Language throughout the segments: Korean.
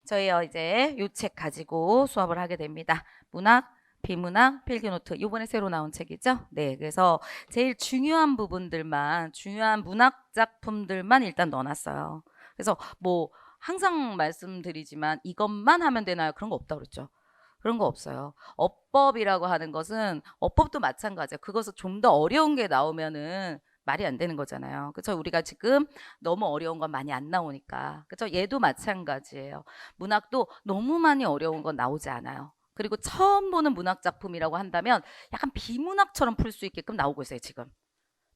저희 이제 요 책 가지고 수업을 하게 됩니다. 문학, 비문학, 필기노트. 이번에 새로 나온 책이죠. 네, 그래서 제일 중요한 부분들만, 중요한 문학 작품들만 일단 넣어놨어요. 그래서 뭐 항상 말씀드리지만 이것만 하면 되나요? 그런 거 없다고 그랬죠. 그런 거 없어요. 어법이라고 하는 것은 어법도 마찬가지예요. 그것은 좀 더 어려운 게 나오면은 말이 안 되는 거잖아요. 그렇죠? 우리가 지금 너무 어려운 건 많이 안 나오니까. 그렇죠? 얘도 마찬가지예요. 문학도 너무 많이 어려운 건 나오지 않아요. 그리고 처음 보는 문학 작품이라고 한다면 약간 비문학처럼 풀 수 있게끔 나오고 있어요, 지금.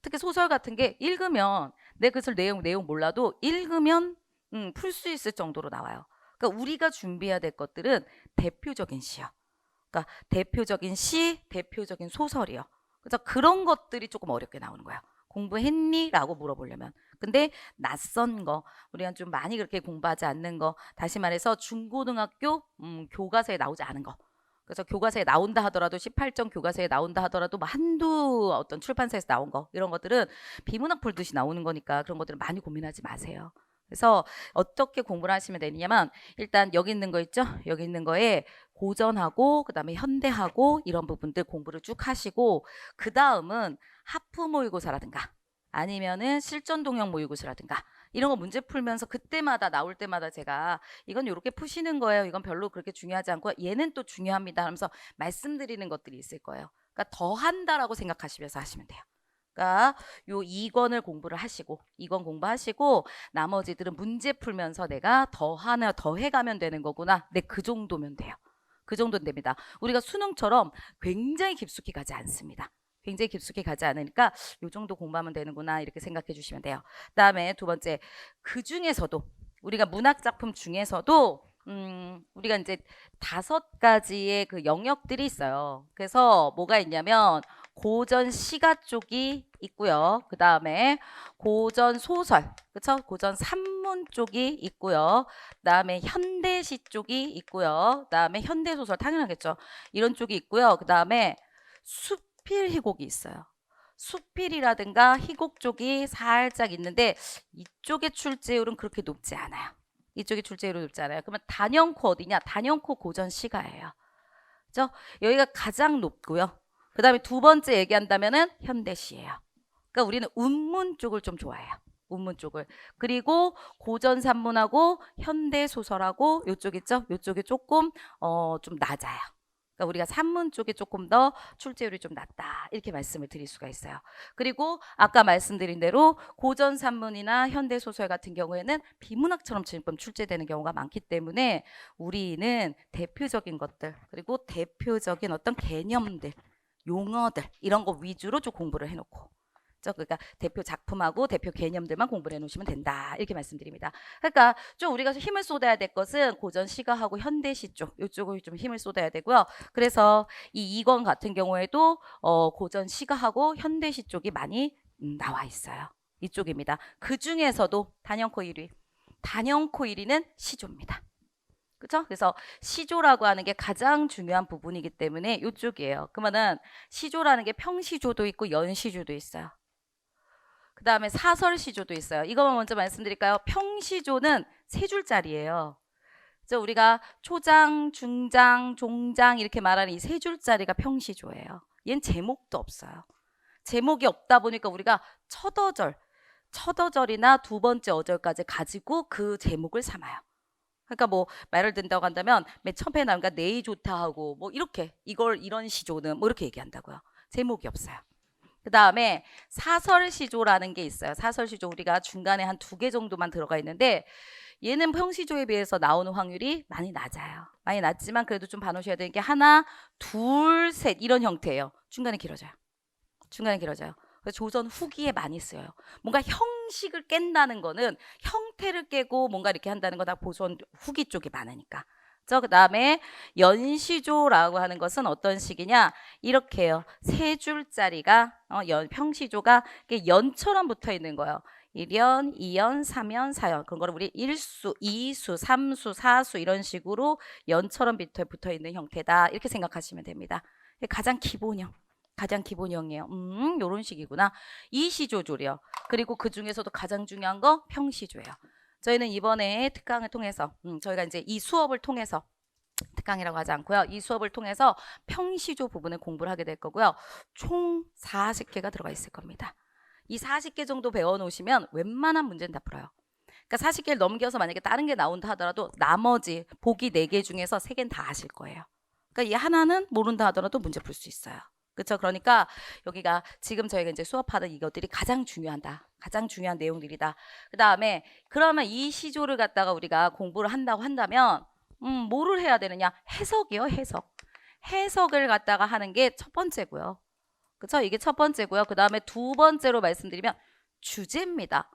특히 소설 같은 게 읽으면 내 그것을 내용 몰라도 읽으면 풀 수 있을 정도로 나와요. 그러니까 우리가 준비해야 될 것들은 대표적인 시요. 그러니까 대표적인 시, 대표적인 소설이요. 그래서 그런 것들이 조금 어렵게 나오는 거예요. 공부했니? 라고 물어보려면. 근데 낯선 거, 우리가 좀 많이 그렇게 공부하지 않는 거, 다시 말해서 중고등학교 교과서에 나오지 않은 거. 그래서 교과서에 나온다 하더라도 18점 교과서에 나온다 하더라도 뭐 한두 어떤 출판사에서 나온 거 이런 것들은 비문학 풀듯이 나오는 거니까 그런 것들은 많이 고민하지 마세요. 그래서 어떻게 공부를 하시면 되냐면 일단 여기 있는 거 있죠? 여기 있는 거에 고전하고 그다음에 현대하고 이런 부분들 공부를 쭉 하시고 그다음은 하프 모의고사라든가 아니면은 실전 동형 모의고사라든가 이런 거 문제 풀면서 그때마다 나올 때마다 제가 이건 이렇게 푸시는 거예요. 이건 별로 그렇게 중요하지 않고 얘는 또 중요합니다 하면서 말씀드리는 것들이 있을 거예요. 그러니까 더 한다라고 생각하시면서 하시면 돼요. 그러니까 요 2권을 공부를 하시고 2권 공부하시고 나머지들은 문제 풀면서 내가 더 하나 더 해가면 되는 거구나. 네, 그 정도면 돼요. 그 정도는 됩니다. 우리가 수능처럼 굉장히 깊숙이 가지 않습니다. 굉장히 깊숙이 가지 않으니까 요 정도 공부하면 되는구나 이렇게 생각해 주시면 돼요. 그다음에 두 번째 그 중에서도 우리가 문학 작품 중에서도 우리가 이제 5가지의 그 영역들이 있어요. 그래서 뭐가 있냐면 고전 시가 쪽이 있고요. 그 다음에 고전 소설, 그렇죠? 고전 산문 쪽이 있고요. 그 다음에 현대시 쪽이 있고요. 그 다음에 현대소설 당연하겠죠. 이런 쪽이 있고요. 그 다음에 수필 희곡이 있어요. 수필이라든가 희곡 쪽이 살짝 있는데 이쪽의 출제율은 그렇게 높지 않아요. 이쪽이 출제율이 높지 않아요. 그러면 단연코 어디냐? 단연코 고전 시가예요. 그죠? 여기가 가장 높고요. 그 다음에 두 번째 얘기한다면은 현대시예요. 그러니까 우리는 운문 쪽을 좀 좋아해요. 운문 쪽을. 그리고 고전 산문하고 현대 소설하고 요쪽 있죠? 요쪽이 조금 좀 낮아요. 그러니까 우리가 산문 쪽에 조금 더 출제율이 좀 낮다 이렇게 말씀을 드릴 수가 있어요. 그리고 아까 말씀드린 대로 고전 산문이나 현대 소설 같은 경우에는 비문학처럼 지금 출제되는 경우가 많기 때문에 우리는 대표적인 것들 그리고 대표적인 어떤 개념들 용어들 이런 거 위주로 좀 공부를 해놓고 그러니까 대표 작품하고 대표 개념들만 공부를 해놓으시면 된다 이렇게 말씀드립니다. 그러니까 좀 우리가 힘을 쏟아야 될 것은 고전 시가하고 현대시 쪽 이쪽을 좀 힘을 쏟아야 되고요. 그래서 이 2권 같은 경우에도 고전 시가하고 현대시 쪽이 많이 나와 있어요. 이쪽입니다. 그 중에서도 단연코 1위 단연코 1위는 시조입니다. 그렇죠? 그래서 시조라고 하는 게 가장 중요한 부분이기 때문에 이쪽이에요. 그러면은 시조라는 게 평시조도 있고 연시조도 있어요. 그 다음에 사설시조도 있어요. 이거만 먼저 말씀드릴까요? 평시조는 3줄짜리예요. 그래서 우리가 초장, 중장, 종장 이렇게 말하는 이 3줄짜리가 평시조예요. 얘는 제목도 없어요. 제목이 없다 보니까 우리가 첫 어절이나 두 번째 어절까지 가지고 그 제목을 삼아요. 그러니까 뭐 말을 든다고 한다면 맨 처음에 나오니까 내이 좋다 하고 뭐 이렇게 이걸 이런 시조는 뭐 이렇게 얘기한다고요. 제목이 없어요. 그 다음에 사설시조라는 게 있어요. 사설시조 우리가 중간에 한 2개 정도만 들어가 있는데 얘는 평시조에 비해서 나오는 확률이 많이 낮아요. 많이 낮지만 그래도 좀 봐놓으셔야 되는 게 하나, 둘, 셋 이런 형태예요. 중간에 길어져요. 중간에 길어져요. 그래서 조선 후기에 많이 쓰여요. 뭔가 형식을 깬다는 거는 형태를 깨고 뭔가 이렇게 한다는 거 다 조선 후기 쪽이 많으니까. 그 다음에 연시조라고 하는 것은 어떤 식이냐 이렇게 해요. 3줄짜리가 평시조가 연처럼 붙어 있는 거예요. 1연, 2연, 3연, 4연 그런 거를 우리 1수, 2수, 3수, 4수 이런 식으로 연처럼 붙어 있는 형태다 이렇게 생각하시면 됩니다. 가장 기본형. 가장 기본형이에요. 요런 식이구나. 이 시조조래요. 그리고 그 중에서도 가장 중요한 거 평시조예요. 저희는 이번에 특강을 통해서 저희가 이제 이 수업을 통해서 특강이라고 하지 않고요. 이 수업을 통해서 평시조 부분을 공부를 하게 될 거고요. 총 40개가 들어가 있을 겁니다. 이 40개 정도 배워놓으시면 웬만한 문제는 다 풀어요. 그러니까 40개를 넘겨서 만약에 다른 게 나온다 하더라도 나머지 보기 4개 중에서 3개는 다 아실 거예요. 그러니까 이 하나는 모른다 하더라도 문제 풀 수 있어요. 그렇죠? 그러니까 여기가 지금 저희가 이제 수업하는 이것들이 가장 중요하다. 가장 중요한 내용들이다. 그 다음에 그러면 이 시조를 갖다가 우리가 공부를 한다고 한다면 뭐를 해야 되느냐? 해석이요, 해석. 해석을 갖다가 하는 게 첫 번째고요. 그렇죠? 이게 첫 번째고요. 그 다음에 두 번째로 말씀드리면 주제입니다.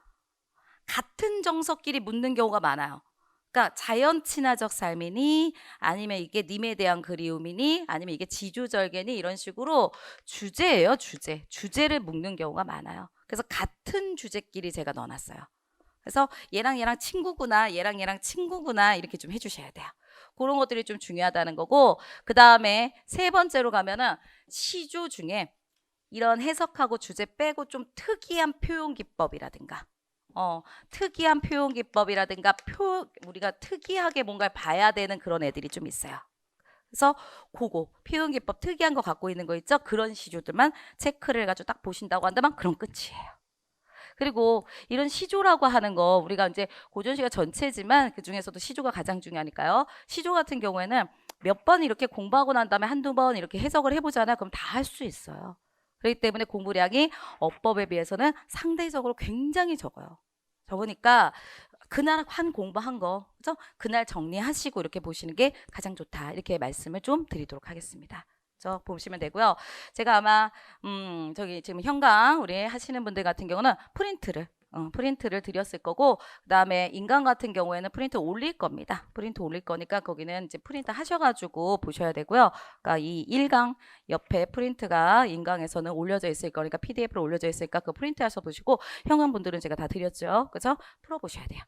같은 정석끼리 묻는 경우가 많아요. 그러니까 자연 친화적 삶이니 아니면 이게 님에 대한 그리움이니 아니면 이게 지주절개니 이런 식으로 주제예요, 주제. 주제를 묻는 경우가 많아요. 그래서 같은 주제끼리 제가 넣어놨어요. 그래서 얘랑 얘랑 친구구나, 얘랑 얘랑 친구구나 이렇게 좀 해주셔야 돼요. 그런 것들이 좀 중요하다는 거고, 그 다음에 세 번째로 가면은 시조 중에 이런 해석하고 주제 빼고 좀 특이한 표현 기법이라든가 특이한 표현 기법이라든가 우리가 특이하게 뭔가를 봐야 되는 그런 애들이 좀 있어요. 그래서 그거 표현 기법 특이한 거 갖고 있는 거 있죠? 그런 시조들만 체크를 해가지고 딱 보신다고 한다면 그럼 끝이에요. 그리고 이런 시조라고 하는 거 우리가 이제 고전시가 전체지만 그 중에서도 시조가 가장 중요하니까요. 시조 같은 경우에는 몇 번 이렇게 공부하고 난 다음에 한두 번 이렇게 해석을 해보잖아요. 그럼 다 할 수 있어요. 그렇기 때문에 공부량이 어법에 비해서는 상대적으로 굉장히 적어요. 적으니까 그날 한 공부한 거, 그죠? 그날 정리하시고 이렇게 보시는 게 가장 좋다. 이렇게 말씀을 좀 드리도록 하겠습니다. 저 보시면 되고요. 제가 아마 저기 지금 현강 우리 하시는 분들 같은 경우는 프린트를 드렸을 거고, 그다음에 인강 같은 경우에는 프린트 올릴 겁니다. 프린트 올릴 거니까 거기는 이제 프린트 하셔가지고 보셔야 되고요. 그러니까 이 1강 옆에 프린트가 인강에서는 올려져 있을 거니까 PDF로 올려져 있으니까 그 프린트 하셔 보시고, 현강 분들은 제가 다 드렸죠. 그죠? 풀어보셔야 돼요.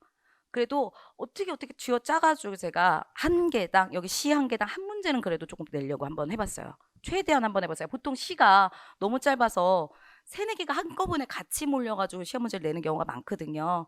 그래도 어떻게 쥐어 짜가지고 제가 한 개당 여기 시 한 개당 한 문제는 그래도 조금 내려고 한번 해봤어요. 최대한 한번 해봤어요. 보통 시가 너무 짧아서 3-4개가 한꺼번에 같이 몰려가지고 시험 문제를 내는 경우가 많거든요.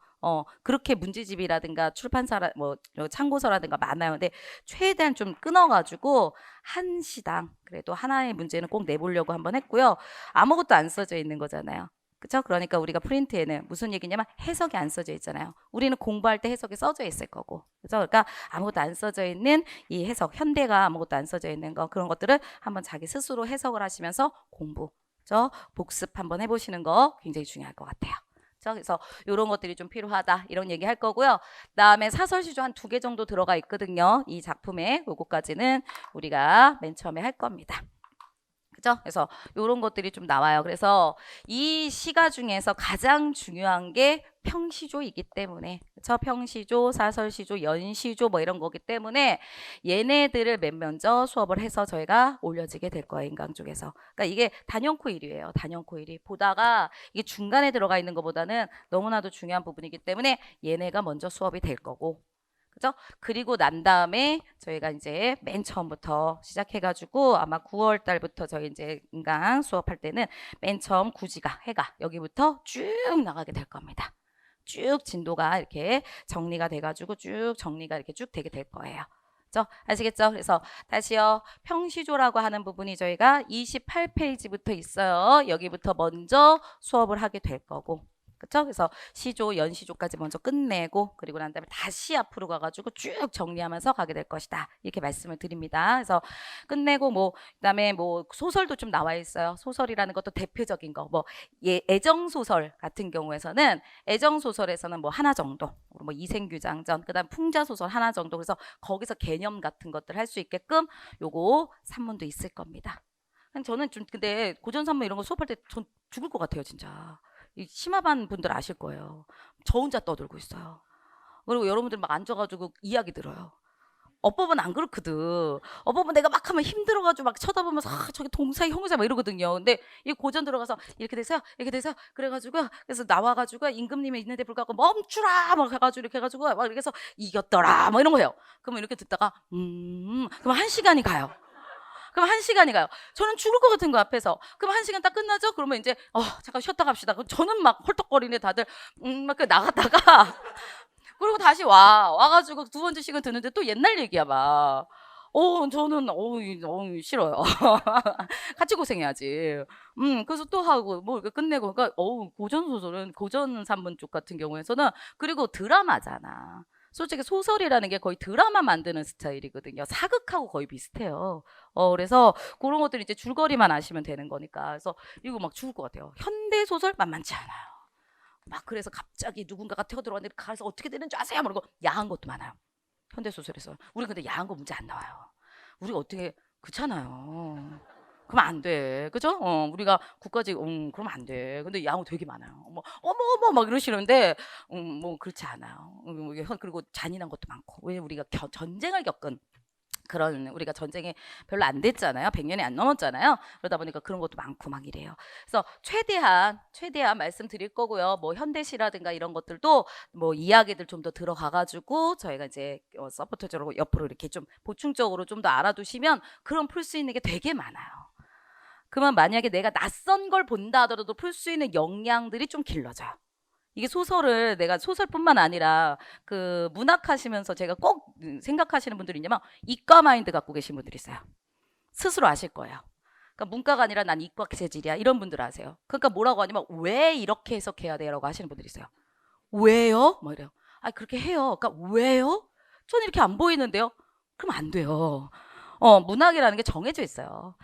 그렇게 문제집이라든가 출판사라 뭐 참고서라든가 많아요. 근데 최대한 좀 끊어가지고 한 시당 그래도 하나의 문제는 꼭 내보려고 한번 했고요. 아무것도 안 써져 있는 거잖아요. 그렇죠? 그러니까 우리가 프린트에는 무슨 얘기냐면 해석이 안 써져 있잖아요. 우리는 공부할 때 해석이 써져 있을 거고. 그렇죠? 그러니까 아무것도 안 써져 있는 이 해석, 현대가 아무것도 안 써져 있는 거, 그런 것들을 한번 자기 스스로 해석을 하시면서 공부, 그렇죠? 복습 한번 해보시는 거 굉장히 중요할 것 같아요. 그렇죠? 그래서 이런 것들이 좀 필요하다 이런 얘기 할 거고요. 그다음에 사설시조 한 2개 정도 들어가 있거든요. 이 작품에 요거까지는 우리가 맨 처음에 할 겁니다. 그죠? 그래서 이런 것들이 좀 나와요. 그래서 이 시가 중에서 가장 중요한 게 평시조이기 때문에, 그렇죠? 평시조, 사설시조, 연시조 뭐 이런 거기 때문에 얘네들을 맨 먼저 수업을 해서 저희가 올려지게 될 거예요. 인강 쪽에서. 그러니까 이게 단연코 1위예요. 단연코 1위. 보다가 이게 중간에 들어가 있는 것보다는 너무나도 중요한 부분이기 때문에 얘네가 먼저 수업이 될 거고, 그죠? 그리고 난 다음에 저희가 이제 맨 처음부터 시작해가지고 아마 9월 달부터 저희 이제 인강 수업할 때는 맨 처음 구지가 해가 여기부터 쭉 나가게 될 겁니다. 쭉 진도가 이렇게 정리가 돼가지고 쭉 정리가 이렇게 쭉 되게 될 거예요. 그죠? 아시겠죠? 그래서 다시요. 평시조라고 하는 부분이 저희가 28페이지부터 있어요. 여기부터 먼저 수업을 하게 될 거고. 그렇죠? 그래서 시조, 연시조까지 먼저 끝내고 그리고 난 다음에 다시 앞으로 가가지고 쭉 정리하면서 가게 될 것이다. 이렇게 말씀을 드립니다. 그래서 끝내고 뭐 그다음에 뭐 소설도 좀 나와 있어요. 소설이라는 것도 대표적인 거, 뭐 애정 소설 같은 경우에서는 애정 소설에서는 뭐 하나 정도, 뭐 이생규장전, 그다음 풍자 소설 하나 정도. 그래서 거기서 개념 같은 것들 할 수 있게끔 요거 산문도 있을 겁니다. 저는 좀 근데 고전 산문 이런 거 수업할 때 전 죽을 것 같아요, 진짜. 이 심화반 분들 아실 거예요. 저 혼자 떠들고 있어요. 그리고 여러분들 막 앉아가지고 이야기 들어요. 어법은 안 그렇거든. 어법은 내가 막 하면 힘들어가지고 막 쳐다보면서 저기 동사 형사 막 이러거든요. 근데 이 고전 들어가서 이렇게 돼서요, 이렇게 돼서 그래가지고 그래서 나와가지고 임금님이 있는데 불구하고 멈추라 막 해가지고 이렇게 해가지고 막 이렇게 해서 이겼더라 뭐 이런 거예요. 그러면 이렇게 듣다가 그럼 1시간이 가요. 그럼 1시간이 가요. 저는 죽을 것 같은 거 앞에서. 그럼 1시간 딱 끝나죠? 그러면 이제 잠깐 쉬었다 갑시다. 그럼 저는 막 헐떡거리네 다들 막 나갔다가 그리고 다시 와가지고 두 번째 시간 듣는데 또 옛날 얘기야 막. 저는 싫어요. 같이 고생해야지. 그래서 또 하고 뭐 이렇게 끝내고 그러니까 고전 소설은 고전 산문 쪽 같은 경우에서는 그리고 드라마잖아. 솔직히 소설이라는 게 거의 드라마 만드는 스타일이거든요. 사극하고 거의 비슷해요. 그래서 그런 것들 이제 줄거리만 아시면 되는 거니까. 그래서 이거 막 죽을 것 같아요. 현대 소설 만만치 않아요. 막 그래서 갑자기 누군가가 태어들어왔는데 가서 어떻게 되는지 아세요? 그러고 야한 것도 많아요. 현대 소설에서. 우리 근데 야한 거 문제 안 나와요. 우리가 어떻게 그렇잖아요. 그러면 안 돼. 그죠? 우리가 국가직 그러면 안 돼. 근데 야한 거 되게 많아요. 뭐 어머 막 이러시는데 뭐 그렇지 않아요. 그리고 잔인한 것도 많고. 왜 우리가 전쟁을 겪은 그런 우리가 전쟁이 별로 안 됐잖아요. 100년이 안 넘었잖아요. 그러다 보니까 그런 것도 많고 막 이래요. 그래서 최대한 말씀드릴 거고요. 뭐 현대시라든가 이런 것들도 뭐 이야기들 좀 더 들어가 가지고 저희가 이제 서포터적으로 옆으로 이렇게 좀 보충적으로 좀 더 알아두시면 그런 풀 수 있는 게 되게 많아요. 그러면 만약에 내가 낯선 걸 본다 하더라도 풀 수 있는 역량들이 좀 길러져요. 이게 소설을 내가 소설뿐만 아니라 그 문학 하시면서 제가 꼭 생각하시는 분들이 있냐면 이과 마인드 갖고 계신 분들이 있어요. 스스로 아실 거예요. 그러니까 문과가 아니라 난 이과 체질이야 이런 분들 아세요. 그러니까 뭐라고 하냐면 왜 이렇게 해석해야 돼라고 하시는 분들이 있어요. 왜요? 뭐 이래요. 그렇게 해요. 그러니까 왜요? 저는 이렇게 안 보이는데요. 그럼 안 돼요. 문학이라는 게 정해져 있어요.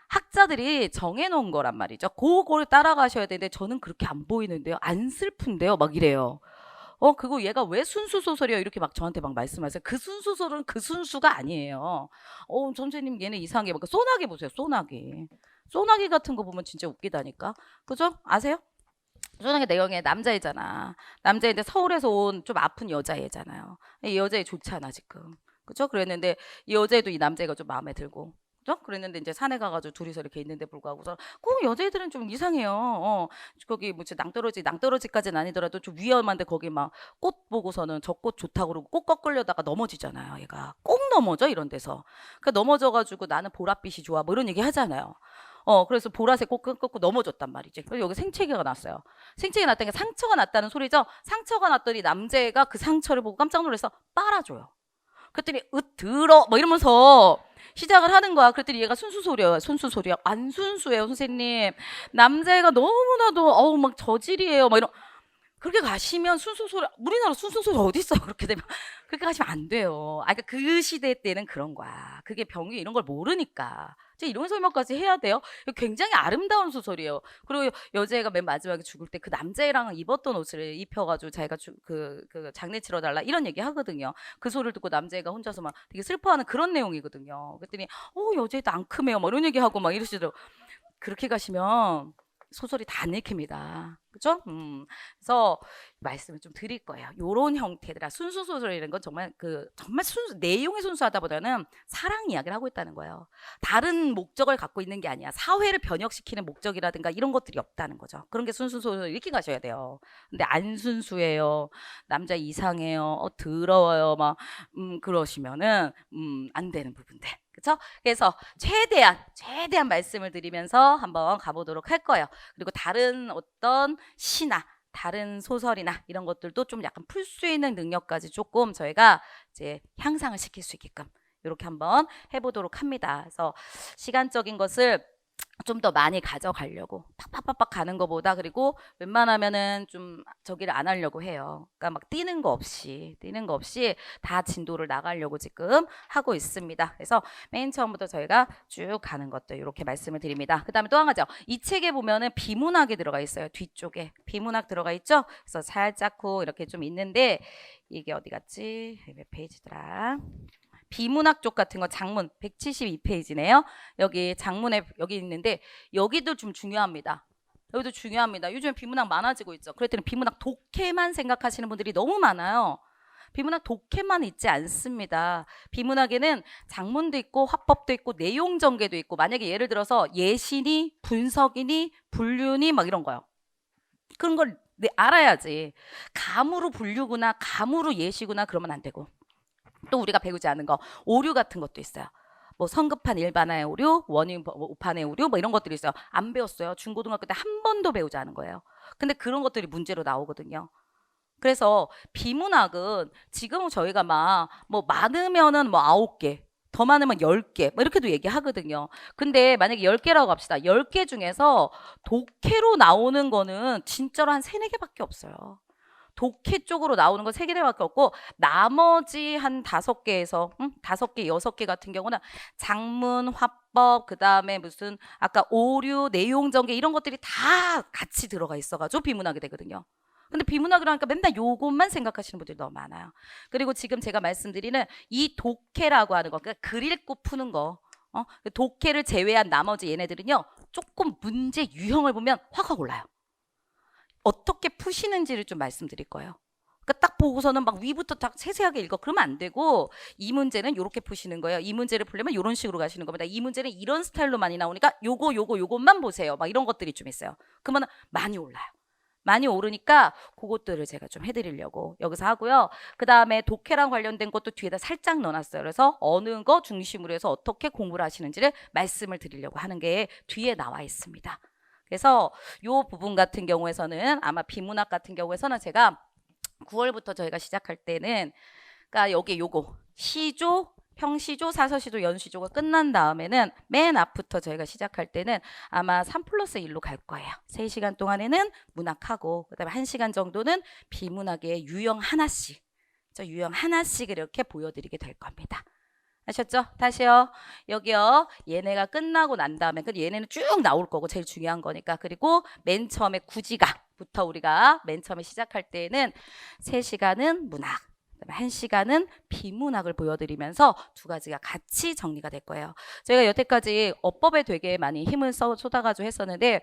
학자들이 정해놓은 거란 말이죠. 그거를 따라가셔야 되는데 저는 그렇게 안 보이는데요. 안 슬픈데요. 막 이래요. 그거 얘가 왜 순수 소설이야? 이렇게 막 저한테 막 말씀하세요. 그 순수 소설은 그 순수가 아니에요. 선생님 얘는 이상해. 막 소나기 보세요. 소나기. 소나기 같은 거 보면 진짜 웃기다니까. 그죠? 아세요? 소나기 내용에 남자애잖아. 남자인데 서울에서 온 좀 아픈 여자애잖아요. 이 여자애 좋잖아 지금. 그죠? 그랬는데 이 여자애도 이 남자애가 좀 마음에 들고. 그죠? 그랬는데 이제 산에 가가지고 둘이서 이렇게 있는데 불구하고서 꼭 여자애들은 좀 이상해요. 거기 뭐 낭떠러지까지는 아니더라도 좀 위험한데 거기 막 꽃 보고서는 저 꽃 좋다고 그러고 꽃 꺾으려다가 넘어지잖아요. 얘가 꼭 넘어져 이런 데서. 그러니까 넘어져가지고 나는 보랏빛이 좋아 뭐 이런 얘기 하잖아요. 그래서 보라색 꽃 끊고 넘어졌단 말이지. 그래서 여기 생채기가 났어요. 생채기가 났다는 게 상처가 났다는 소리죠. 상처가 났더니 남자애가 그 상처를 보고 깜짝 놀라서 빨아줘요. 그랬더니 들어 뭐 이러면서 시작을 하는 거야. 그랬더니 얘가 순수소리야. 안 순수해요, 선생님. 남자애가 너무나도 막 저질이에요. 막 이런. 그렇게 가시면 순수소리 우리나라 순수소리 어디 있어? 그렇게 되면 그렇게 가시면 안 돼요. 그러니까 그 시대 때는 그런 거야. 그게 병이 이런 걸 모르니까. 이런 설명까지 해야 돼요. 굉장히 아름다운 소설이에요. 그리고 여자애가 맨 마지막에 죽을 때 그 남자애랑 입었던 옷을 입혀가지고 자기가 그 장례 치러달라 이런 얘기 하거든요. 그 소리를 듣고 남자애가 혼자서 막 되게 슬퍼하는 그런 내용이거든요. 그랬더니 여자애도 앙큼해요. 막 이런 얘기하고 막 이러시더라고. 그렇게 가시면 소설이 다 읽힙니다. 그죠? 그래서 말씀을 좀 드릴 거예요. 요런 형태들아 순수 소설이라는 건 정말 정말 내용이 순수하다보다는 사랑 이야기를 하고 있다는 거예요. 다른 목적을 갖고 있는 게 아니야. 사회를 변혁시키는 목적이라든가 이런 것들이 없다는 거죠. 그런 게 순수 소설 이렇게 가셔야 돼요. 근데 안 순수해요. 남자 이상해요. 더러워요. 막 그러시면은 안 되는 부분들. 그렇죠? 그래서 최대한 말씀을 드리면서 한번 가보도록 할 거예요. 그리고 다른 어떤 시나 다른 소설이나 이런 것들도 좀 약간 풀 수 있는 능력까지 조금 저희가 이제 향상을 시킬 수 있게끔 이렇게 한번 해보도록 합니다. 그래서 시간적인 것을 좀 더 많이 가져가려고 팍팍팍팍 가는 것보다 그리고 웬만하면은 좀 저기를 안 하려고 해요. 그러니까 막 뛰는 거 없이 다 진도를 나가려고 지금 하고 있습니다. 그래서 맨 처음부터 저희가 쭉 가는 것도 이렇게 말씀을 드립니다. 그 다음에 또 한 가지 이 책에 보면은 비문학이 들어가 있어요. 뒤쪽에 비문학 들어가 있죠. 그래서 살짝 이렇게 좀 있는데 이게 어디 갔지? 몇 페이지더라? 비문학 쪽 같은 거 장문 172페이지네요. 여기 장문에 여기 있는데 여기도 좀 중요합니다. 여기도 중요합니다. 요즘에 비문학 많아지고 있죠. 그랬더니 비문학 독해만 생각하시는 분들이 너무 많아요. 비문학 독해만 있지 않습니다. 비문학에는 장문도 있고 화법도 있고 내용 전개도 있고 만약에 예를 들어서 예시니 분석이니 분류니 막 이런 거요. 그런 걸 알아야지. 감으로 분류구나 감으로 예시구나 그러면 안 되고 또 우리가 배우지 않은 거 오류 같은 것도 있어요. 뭐 성급한 일반화의 오류, 원인 오판의 오류 뭐 이런 것들이 있어요. 안 배웠어요. 중고등학교 때 한 번도 배우지 않은 거예요. 근데 그런 것들이 문제로 나오거든요. 그래서 비문학은 지금은 저희가 막 뭐 많으면은 뭐 9개, 더 많으면 10개, 뭐 이렇게도 얘기하거든요. 근데 만약에 10개라고 합시다. 10개 중에서 독해로 나오는 거는 진짜로 한 3, 4개밖에 없어요. 독해 쪽으로 나오는 건 3개밖에 없고 나머지 한 5개에서 5개, 6개 같은 경우는 작문, 화법, 그다음에 무슨 아까 오류, 내용 전개 이런 것들이 다 같이 들어가 있어가지고 비문학이 되거든요. 근데 비문학이라니까 맨날 요것만 생각하시는 분들이 너무 많아요. 그리고 지금 제가 말씀드리는 이 독해라고 하는 거, 그러니까 글 읽고 푸는 거, 독해를 제외한 나머지 얘네들은요, 조금 문제 유형을 보면 확 올라요. 어떻게 푸시는지를 좀 말씀드릴 거예요. 그러니까 딱 보고서는 막 위부터 딱 세세하게 읽어. 그러면 안 되고 이 문제는 이렇게 푸시는 거예요. 이 문제를 풀려면 이런 식으로 가시는 겁니다. 이 문제는 이런 스타일로 많이 나오니까 요것만 보세요. 막 이런 것들이 좀 있어요. 그러면 많이 올라요. 많이 오르니까 그것들을 제가 좀 해드리려고 여기서 하고요. 그 다음에 독해랑 관련된 것도 뒤에다 살짝 넣어놨어요. 그래서 어느 거 중심으로 해서 어떻게 공부를 하시는지를 말씀을 드리려고 하는 게 뒤에 나와 있습니다. 그래서 요 부분 같은 경우에서는 아마 비문학 같은 경우에서는 제가 9월부터 저희가 시작할 때는 그러니까 여기 요거 시조, 평시조, 사서시조, 연시조가 끝난 다음에는 맨 앞부터 저희가 시작할 때는 아마 3+1로 갈 거예요. 3시간 동안에는 문학하고 그다음에 1시간 정도는 비문학의 유형 하나씩 유형 하나씩 이렇게 보여드리게 될 겁니다. 아셨죠? 다시요. 여기요. 얘네가 끝나고 난 다음에 얘네는 쭉 나올 거고 제일 중요한 거니까. 그리고 맨 처음에 구지가부터 우리가 맨 처음에 시작할 때는 3시간은 문학, 1시간은 비문학을 보여드리면서 두 가지가 같이 정리가 될 거예요. 저희가 여태까지 어법에 되게 많이 힘을 쏟아가지고 했었는데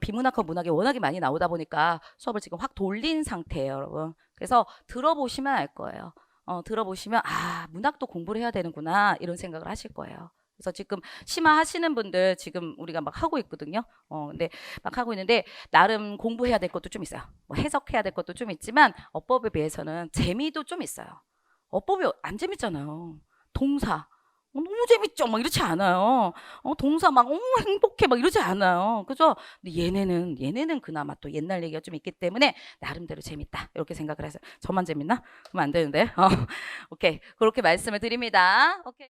비문학과 문학이 워낙에 많이 나오다 보니까 수업을 지금 확 돌린 상태예요, 여러분. 그래서 들어보시면 알 거예요. 들어보시면 문학도 공부를 해야 되는구나 이런 생각을 하실 거예요. 그래서 지금 심화하시는 분들 지금 우리가 막 하고 있거든요. 근데 막 하고 있는데 나름 공부해야 될 것도 좀 있어요. 뭐 해석해야 될 것도 좀 있지만 어법에 비해서는 재미도 좀 있어요. 어법이 안 재밌잖아요. 동사 너무 재밌죠? 막 이렇지 않아요. 동사 막 행복해 막 이러지 않아요. 그죠? 근데 얘네는 그나마 또 옛날 얘기가 좀 있기 때문에 나름대로 재밌다. 이렇게 생각을 해서 저만 재밌나? 그러면 안 되는데. 오케이. 그렇게 말씀을 드립니다. 오케이.